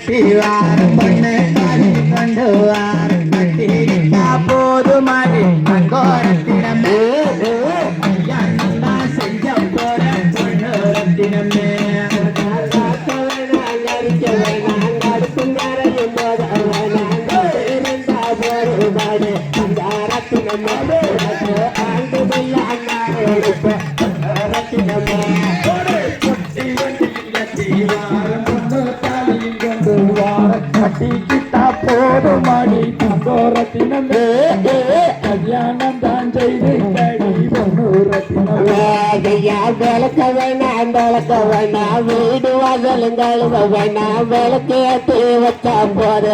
கட்டிவாரம் பொண்ணு காலி கொண்டு வாரம் கட்டிக்கிட்டா போதுமாடி தங்கோரத்தினமே செஞ்ச போற பொண்ணு ரத்தினமே கட்டிக்கிட்டா போதுமாடி தங்கோரத்தினமே கல்யாணம் தான் செய்து கடி பொண்ணு ரத்தினமே விளக்க வேணாம் விளக்க வேணாம் வீடு வாசலும் கழுவ வேணாம் விளக்கு ஏற்றி வச்சா போது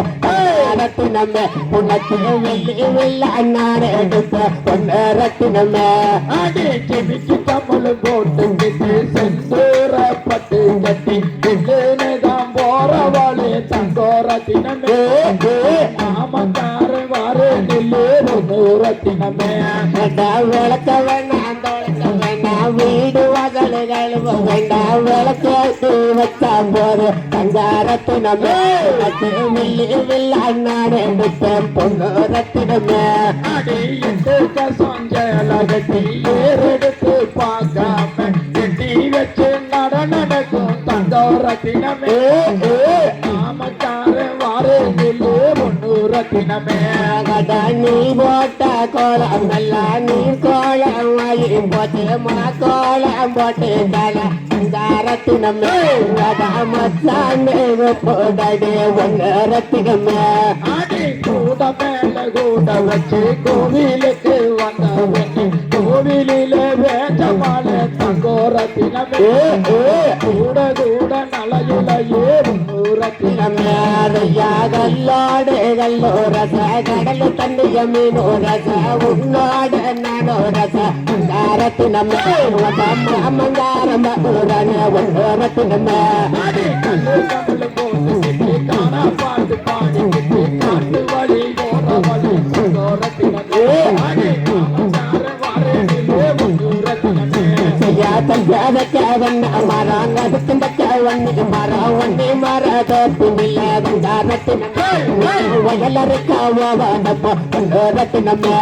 ரத்தினமே உனக்கு வெள்ளி வெள்ள நான் எடுத்த பொண்ணு ரத்தினமே அடி கிமிக்கு கமலு போட்டுக்கிட்டு செந்தூர பட்டு கட்டி தான் போறவாளே தங்கோரத்தினமே ஆமக்கார வாரு நில்லு ரத்தினமே விளக்க வேணாம் விளக்க வேணாம் வீடு வாசலு கழுவ வேண்டாம் விளக்கு ஏற்றி வச்சா போது தங்காரத்தினமே மில்லி வில்ல நான் எடுத்தேன் பொண்ணு ரத்தினமே அடி எட்டு கசஞ்சலகட்டி ஏறெடுத்து பார்க்காம கட்டி வச்சு நடக்கும் தங்கோரத்தினமே ஆமக்கார வாரு நில்லு பொண்ணு ரத்தினமே நீ போட்ட கோலம் நல்லா நீ கோலம் வாங்கி போட்டு கோலம் போட்டு ரத்தினமே மச்சாண்டு போடே ஒன்று ரத்தினமே அடி கூட மேல கூட வச்சு கோவிலுக்கு வந்த கோவிலில வேண்டமால தங்கோரத்தினமே கூட கூட நலையுலையே ரத்தினமே கல்லோடு கல்லோ ரச கடல் தண்ணிய மீனோ ரச உன்னோட நானோ ரச ரத்தினமே அம்மங்காரம் ஒன்று ரத்தினமே பாட்டு பாடி காட்டு வழி மரம் அதுக்கு கேவன் மரம் ஒன்னி மரத பின்னில ரத்தினமே வயலருக்காவோ ரத்தினமே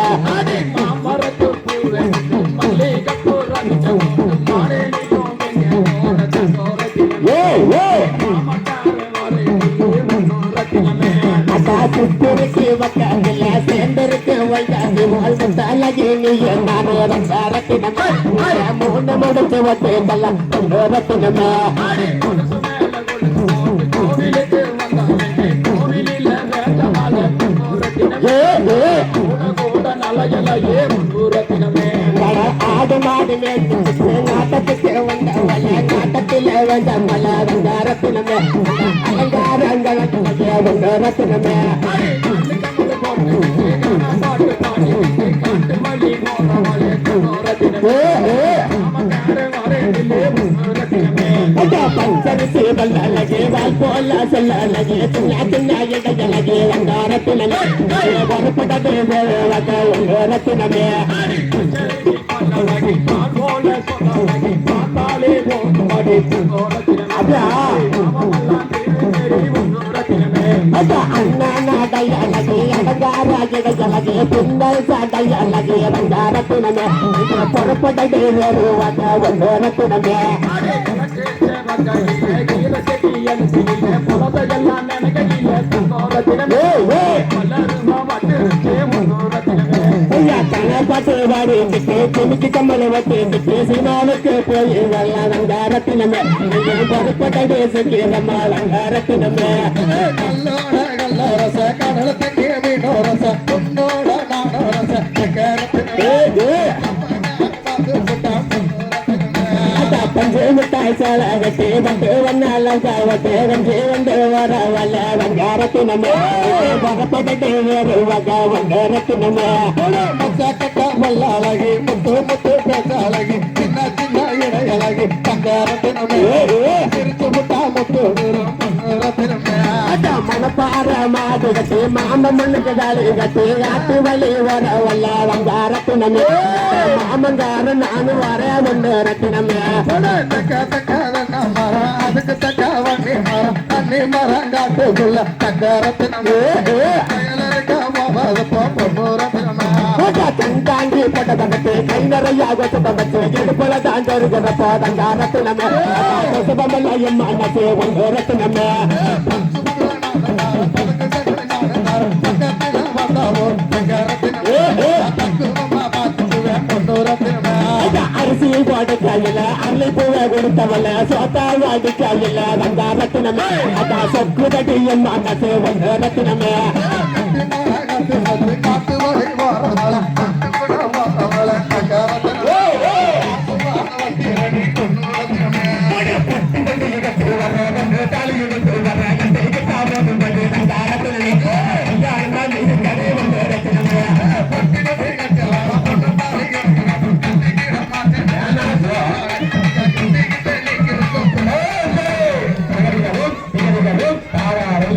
சுத்திருக்கு வக்காதில்ல சேர்ந்திருக்கு வைக்காதி வாழ்ந்தாலகி நீ நானே ரத்தினமே மூணு முடிச்சு வச்சேங்கல்லாம் ரத்தினமே ஆடு மாடு நாட்டத்துக்கு வந்தவள நாட்டத்தில் வந்தமல ரத்தினமே அலங்காரங்கள் ரத்தினமே பஞ்சரிசி வல்லழகே வால் போல சொல்லழகே சின்ன சின்ன இடையழகே ரத்தினமே பொறுப்பட்டது ரத்தினமே அண்ணாடையழகே அடங்காராஜடையழகே பின்னல் சாடையழகே ரத்தினமே பொறுப்பட்டது ரத்தினமே பாட்டு வாடி துணிக்கு கம்மல வட்டு சினிமாவுக்கு போய் ரத்தினமே பொறுப்பட்டது ரத்தினமே கல்லோட கல்லோரச கடலத்துக்கு மீனோரச உன்னோட நானோரச பஞ்சு மிட்டாய் சாலகட்டி வந்து வந்தாலும் சாவட்டு வந்து வந்து வர வல்ல வங்காரத்தினமே வரப்பட்டு வேறு வகை வந்த ரத்தினமே மச்சக்க வல்ல அழகி முத்து முத்து பேச அழகி சின்ன சின்ன இடையழகி தங்காரத்தினமே சிரிச்சு முட்டா முத்து ரத்தினமே மனப்பாற மாடு கட்டி மாம மண்ணுக்கு தாலி கட்டி ஆட்டு வழி வர வல்ல வங்காரத்தினமே மாமங்கார நானு வர வந்து ரத்தினமே மரம் அதுக்கு தக்க வண்டி மரம் தண்ணி மரம் காட்டுக்குள்ள தங்கரத்தினமே தங்காங்கி போட்ட தங்கத்து கை நிறைய கொச்ச தங்கத்து இடுப்புல தாண்டோருக்கிறப்போ தங்காரத்தினமே சுபமல்லையும் மனசு ஒன்றரத்தினமே அரிசி போட்டு கையில அருளி பூவை கொடுத்தவல்ல சோத்தா வாடி கையில தங்காரத்தினமே அதான் சொக்கு தட்டியும் மனசு ஒன்றரத்தினமே